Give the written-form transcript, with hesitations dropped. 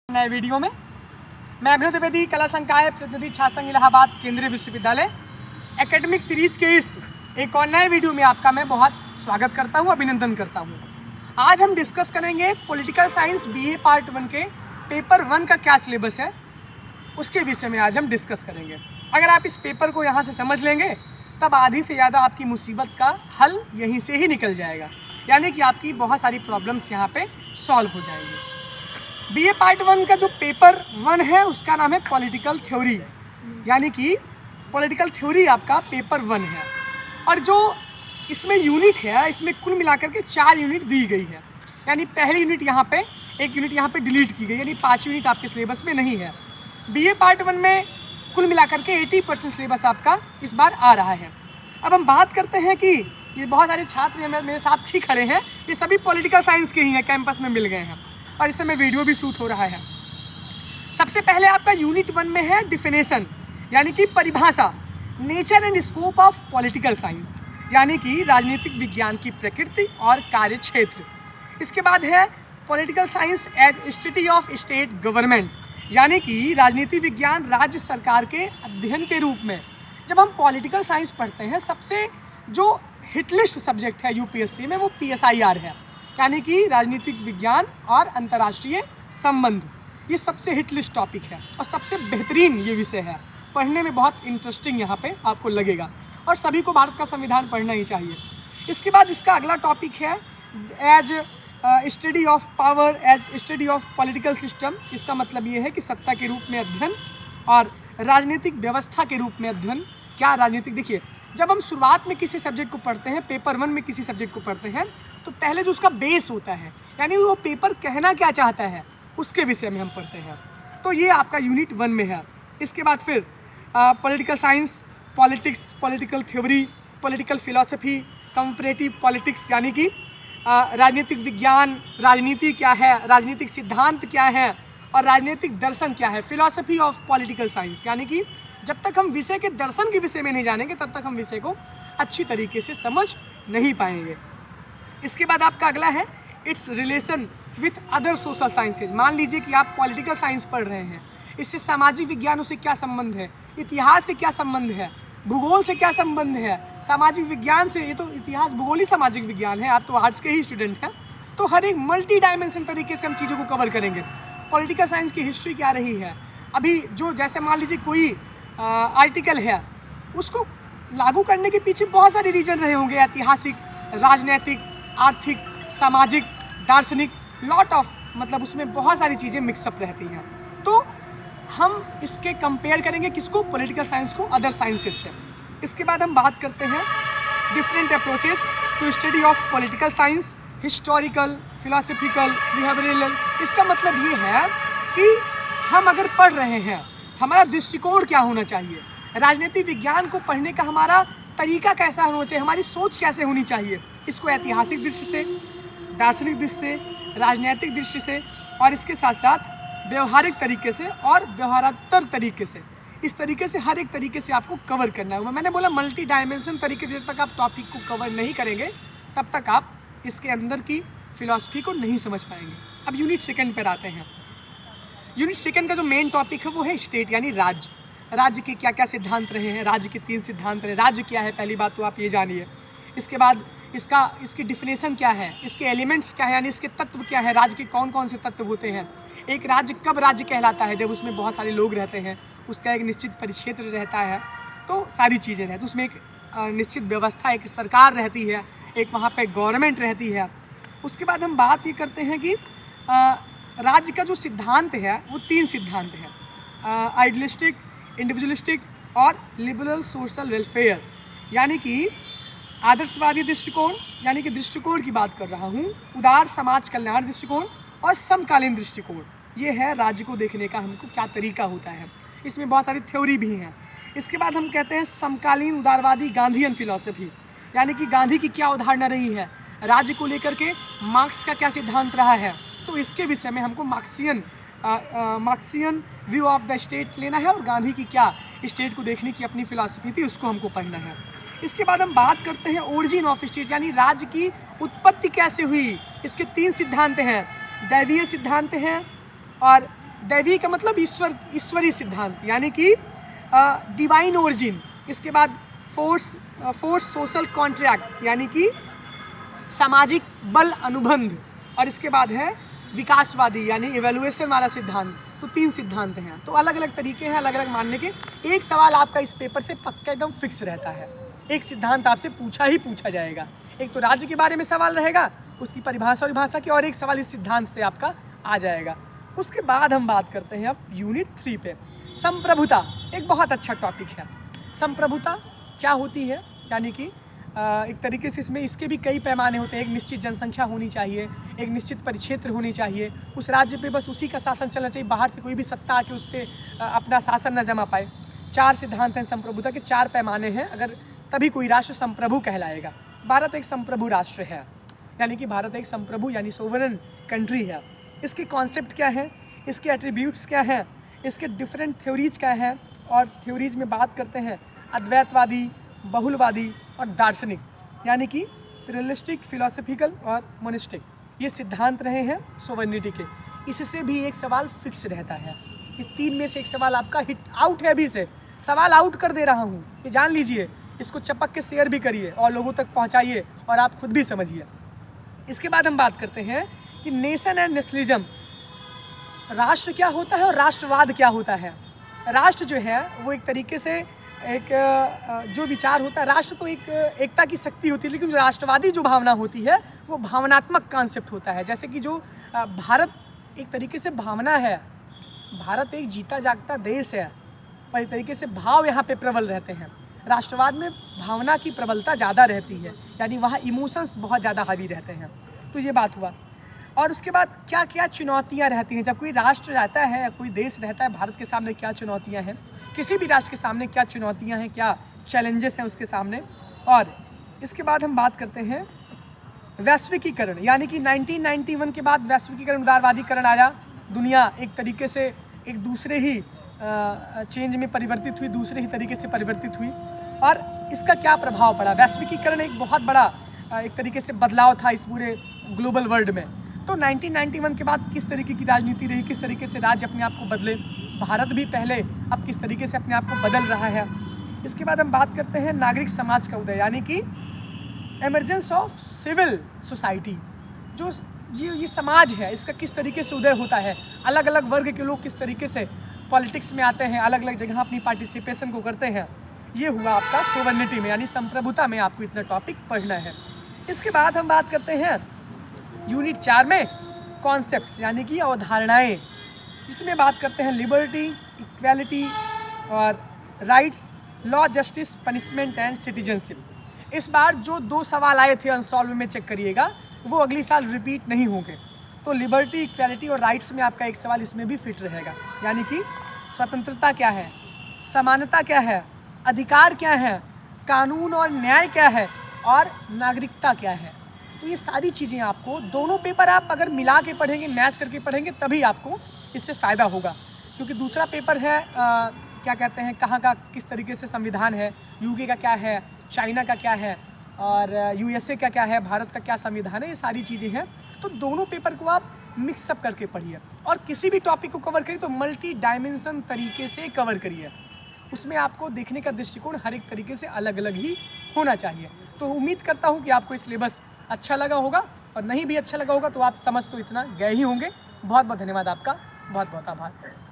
नए वीडियो में मैं अभिनव द्विवेदी, कला संकाय प्रतिनिधि छात्र संघ इलाहाबाद केंद्रीय विश्वविद्यालय एकेडमिक सीरीज के इस एक और नए वीडियो में आपका मैं बहुत स्वागत करता हूं, अभिनंदन करता हूं। आज हम डिस्कस करेंगे पॉलिटिकल साइंस बीए पार्ट 1 के पेपर 1 का क्या सिलेबस है, उसके विषय में आज हम डिस्कस करेंगे। अगर आप इस पेपर को यहाँ से समझ लेंगे तब आधी से ज़्यादा आपकी मुसीबत का हल यहीं से ही निकल जाएगा, यानी कि आपकी बहुत सारी प्रॉब्लम्स यहाँ पे सॉल्व हो जाएंगी। बीए पार्ट 1 का जो पेपर 1 है उसका नाम है पॉलिटिकल थ्योरी, यानी कि पॉलिटिकल थ्योरी आपका पेपर 1 है। और जो इसमें यूनिट है, इसमें कुल मिलाकर के 4 यूनिट दी गई है, यानी पहली यूनिट यहाँ पे, एक यूनिट यहाँ पे डिलीट की गई, यानी 5 यूनिट आपके सिलेबस में नहीं है। बीए पार्ट 1 में कुल मिलाकर के 80% सिलेबस आपका इस बार आ रहा है। अब हम बात करते हैं कि ये बहुत सारे छात्र मेरे साथ ही खड़े हैं, ये सभी पॉलिटिकल साइंस के ही हैं, कैंपस में मिल गए हैं और इस समय वीडियो भी शूट हो रहा है। सबसे पहले आपका यूनिट 1 में है डिफिनेशन, यानी कि परिभाषा, nature and scope of political science, यानी कि राजनीतिक विज्ञान की प्रकृति और कार्य क्षेत्र। इसके बाद है political science as study of state government, यानी कि राजनीति विज्ञान राज्य सरकार के अध्ययन के रूप में। जब हम पॉलिटिकल साइंस पढ़ते हैं, सबसे जो हिटलिस्ट सब्जेक्ट है यूपीएससी में वो PSIR है, यानी कि राजनीतिक विज्ञान और अंतर्राष्ट्रीय संबंध। ये सबसे हिट लिस्ट टॉपिक है और सबसे बेहतरीन ये विषय है, पढ़ने में बहुत इंटरेस्टिंग यहाँ पे आपको लगेगा और सभी को भारत का संविधान पढ़ना ही चाहिए। इसके बाद इसका अगला टॉपिक है as study of power, as study of political system. इसका मतलब ये है कि सत्ता के रूप में अध्ययन और राजनीतिक व्यवस्था के रूप में अध्ययन। क्या राजनीतिक, देखिए जब हम शुरुआत में किसी सब्जेक्ट को पढ़ते हैं, पेपर 1 में किसी सब्जेक्ट को पढ़ते हैं, तो पहले जो उसका बेस होता है, यानी वो पेपर कहना क्या चाहता है, उसके विषय में हम पढ़ते हैं। तो ये आपका यूनिट 1 में है। इसके बाद फिर political science, politics, political theory, political philosophy, comparative politics, यानी कि राजनीतिक विज्ञान, राजनीति क्या है, राजनीतिक सिद्धांत क्या है और राजनीतिक दर्शन क्या है, फिलॉसफी ऑफ पॉलिटिकल साइंस, यानी कि जब तक हम विषय के दर्शन के विषय में नहीं जानेंगे तब तक हम विषय को अच्छी तरीके से समझ नहीं पाएंगे। इसके बाद आपका अगला है it's relation with other social sciences. मान लीजिए कि आप पॉलिटिकल साइंस पढ़ रहे हैं, इससे सामाजिक विज्ञानों से क्या संबंध है, इतिहास से क्या संबंध है, भूगोल से क्या संबंध है, सामाजिक विज्ञान से, ये तो इतिहास भूगोल ही सामाजिक विज्ञान है, आप तो आर्ट्स के ही स्टूडेंट हैं। तो हर एक मल्टी डायमेंशन तरीके से हम चीज़ों को कवर करेंगे। पॉलिटिकल साइंस की हिस्ट्री क्या रही है, अभी जो जैसे मान लीजिए कोई आर्टिकल है, उसको लागू करने के पीछे बहुत सारे रीजन रहे होंगे, ऐतिहासिक, राजनीतिक, आर्थिक, सामाजिक, दार्शनिक, लॉट ऑफ, मतलब उसमें बहुत सारी चीज़ें मिक्सअप रहती हैं। तो हम इसके कंपेयर करेंगे किसको, पॉलिटिकल साइंस को अदर साइंसेज से। इसके बाद हम बात करते हैं different approaches to study of political science, historical, philosophical, behavioural. इसका मतलब ये है कि हम अगर पढ़ रहे हैं, हमारा दृष्टिकोण क्या होना चाहिए, राजनीतिक विज्ञान को पढ़ने का हमारा तरीका कैसा होना चाहिए, हमारी सोच कैसे होनी चाहिए। इसको ऐतिहासिक दृष्टि से, दार्शनिक दृष्टि से, राजनीतिक दृष्टि से और इसके साथ साथ व्यवहारिक तरीके से और व्यवहारोत्तर तरीके से, इस तरीके से हर एक तरीके से आपको कवर करना है। मैंने बोला मल्टी डायमेंशन तरीके से, जब तक आप टॉपिक को कवर नहीं करेंगे तब तक आप इसके अंदर की फिलॉसफी को नहीं समझ पाएंगे। अब यूनिट 2 पर आते हैं। यूनिट 2 का जो मेन टॉपिक है वो है स्टेट, यानी राज्य। राज्य के क्या क्या सिद्धांत रहे हैं, राज्य के 3 सिद्धांत रहे। राज्य क्या है, पहली बात तो आप ये जानिए। इसके बाद इसकी डिफिनेशन क्या है, इसके एलिमेंट्स क्या है, यानी इसके तत्व क्या है, राज्य के कौन कौन से तत्व होते हैं। एक राज्य कब राज्य कहलाता है, जब उसमें बहुत सारे लोग रहते हैं, उसका एक निश्चित परिक्षेत्र रहता है, तो सारी चीज़ें रहती, उसमें एक निश्चित व्यवस्था, एक सरकार रहती है, एक वहाँ पर गवर्नमेंट रहती है। उसके बाद हम बात ये करते हैं कि राज्य का जो सिद्धांत है वो 3 सिद्धांत है, आइडियलिस्टिक, इंडिविजुअलिस्टिक और लिबरल सोशल वेलफेयर, यानी कि आदर्शवादी दृष्टिकोण, यानी कि दृष्टिकोण की बात कर रहा हूँ, उदार समाज कल्याण दृष्टिकोण और समकालीन दृष्टिकोण। ये है राज्य को देखने का हमको क्या तरीका होता है, इसमें बहुत सारी थ्योरी भी हैं। इसके बाद हम कहते हैं समकालीन उदारवादी गांधीयन फिलॉसफी, यानी कि गांधी की क्या अवधारणा रही है, राज्य को लेकर के मार्क्स का क्या सिद्धांत रहा है, तो इसके विषय में हमको Marxian view of the state लेना है और गांधी की क्या स्टेट को देखने की अपनी फिलॉसफी थी, उसको हमको पढ़ना है। इसके बाद हम बात करते हैं ओरिजिन ऑफ स्टेट, यानी राज्य की उत्पत्ति कैसे हुई। इसके 3 सिद्धांत हैं, दैवीय सिद्धांत हैं और दैवी का मतलब ईश्वर, ईश्वरीय सिद्धांत यानी कि डिवाइन ओरिजिन। इसके बाद फोर्स सोशल कॉन्ट्रैक्ट यानी कि सामाजिक बल अनुबंध। और इसके बाद है विकासवादी यानी इवैल्यूएशन वाला सिद्धांत। तो 3 सिद्धांत हैं, तो अलग अलग तरीके हैं अलग अलग मानने के। एक सवाल आपका इस पेपर से पक्का एकदम फिक्स रहता है, एक सिद्धांत आपसे पूछा जाएगा। एक तो राज्य के बारे में सवाल रहेगा, उसकी परिभाषा और भाषा की, और एक सवाल इस सिद्धांत से आपका आ जाएगा। उसके बाद हम बात करते हैं अब यूनिट 3 पे, संप्रभुता। एक बहुत अच्छा टॉपिक है। संप्रभुता क्या होती है, यानी कि एक तरीके से इसमें इसके भी कई पैमाने होते हैं। एक निश्चित जनसंख्या होनी चाहिए, एक निश्चित परिक्षेत्र होनी चाहिए, उस राज्य पे बस उसी का शासन चलना चाहिए, बाहर से कोई भी सत्ता आके उस पर अपना शासन न जमा पाए। 4 सिद्धांत हैं संप्रभुता के, 4 पैमाने हैं, अगर तभी कोई राष्ट्र संप्रभु कहलाएगा। भारत एक संप्रभु राष्ट्र है, यानी कि भारत एक संप्रभु यानी सोवरेन कंट्री है। इसके कॉन्सेप्ट क्या है, इसके एट्रीब्यूट्स क्या हैं, इसके डिफरेंट थ्योरीज क्या हैं, और थ्योरीज में बात करते हैं अद्वैतवादी, बहुलवादी और दार्शनिक, यानी कि प्लुरलिस्टिक, फिलोसफिकल और मोनिस्टिक। ये सिद्धांत रहे हैं सोवरेनिटी के। इससे भी एक सवाल फिक्स रहता है। ये 3 में से एक सवाल आपका हिट आउट है, अभी से सवाल आउट कर दे रहा हूँ, ये जान लीजिए। इसको चपक के शेयर भी करिए और लोगों तक पहुँचाइए और आप खुद भी समझिए। इसके बाद हम बात करते हैं कि नेशन एंड नेशनलिज्म, राष्ट्र क्या होता है और राष्ट्रवाद क्या होता है। राष्ट्र जो है वो एक तरीके से एक जो विचार होता है, राष्ट्र तो एक एकता की शक्ति होती है, लेकिन जो राष्ट्रवादी जो भावना होती है वो भावनात्मक कॉन्सेप्ट होता है। जैसे कि जो भारत एक तरीके से भावना है, भारत एक जीता जागता देश है, पर एक तरीके से भाव यहाँ पे प्रबल रहते हैं। राष्ट्रवाद में भावना की प्रबलता ज़्यादा रहती है, यानी वहाँ इमोशंस बहुत ज़्यादा हावी रहते हैं। तो ये बात हुआ। और उसके बाद क्या क्या चुनौतियाँ रहती हैं, जब कोई राष्ट्र रहता है या कोई देश रहता है, भारत के सामने क्या चुनौतियाँ हैं, किसी भी राष्ट्र के सामने क्या चुनौतियाँ हैं, क्या चैलेंजेस हैं उसके सामने। और इसके बाद हम बात करते हैं वैश्विकीकरण, यानी कि 1991 के बाद वैश्विकीकरण, उदारवादीकरण आया। दुनिया एक तरीके से एक दूसरे ही चेंज में परिवर्तित हुई, दूसरे ही तरीके से परिवर्तित हुई। और इसका क्या प्रभाव पड़ा, वैश्विकीकरण एक बहुत बड़ा एक तरीके से बदलाव था इस पूरे ग्लोबल वर्ल्ड में। तो 1991 के बाद किस तरीके की राजनीति रही, किस तरीके से राज्य अपने आप को बदले, भारत भी पहले अब किस तरीके से अपने आप को बदल रहा है। इसके बाद हम बात करते हैं नागरिक समाज का उदय, यानी कि एमर्जेंस ऑफ सिविल सोसाइटी। जो ये समाज है, इसका किस तरीके से उदय होता है, अलग अलग वर्ग के लोग किस तरीके से पॉलिटिक्स में आते हैं, अलग अलग जगह अपनी पार्टिसिपेशन को करते हैं। ये हुआ आपका सोवरेनिटी में, यानी संप्रभुता में आपको इतना टॉपिक पढ़ना है। इसके बाद हम बात करते हैं यूनिट 4 में कॉन्सेप्ट्स, यानी कि अवधारणाएं। इसमें बात करते हैं लिबर्टी, इक्वालिटी और rights, law, justice, punishment and citizenship. इस बार जो 2 सवाल आए थे अनसॉल्व में, चेक करिएगा, वो अगली साल रिपीट नहीं होंगे। तो लिबर्टी, इक्वालिटी और राइट्स में आपका एक सवाल इसमें भी फिट रहेगा, यानी कि स्वतंत्रता क्या है, समानता क्या है, अधिकार क्या है, कानून और न्याय क्या है, और नागरिकता क्या है। तो ये सारी चीज़ें आपको, दोनों पेपर आप अगर मिला के पढ़ेंगे, मैच करके पढ़ेंगे, तभी आपको इससे फ़ायदा होगा। क्योंकि दूसरा पेपर है क्या कहते हैं, कहाँ का किस तरीके से संविधान है, यूके का क्या है, चाइना का क्या है, और यूएसए का क्या है, भारत का क्या संविधान है, ये सारी चीज़ें हैं। तो दोनों पेपर को आप मिक्सअप करके पढ़िए, और किसी भी टॉपिक को कवर करिए तो मल्टी डायमेंशन तरीके से कवर करिए। उसमें आपको देखने का दृष्टिकोण हर एक तरीके से अलग अलग ही होना चाहिए। तो उम्मीद करता हूँ कि आपको सिलेबस अच्छा लगा होगा, और नहीं भी अच्छा लगा होगा तो आप समझ तो इतना गए ही होंगे। बहुत बहुत धन्यवाद आपका, बहुत बहुत आभार।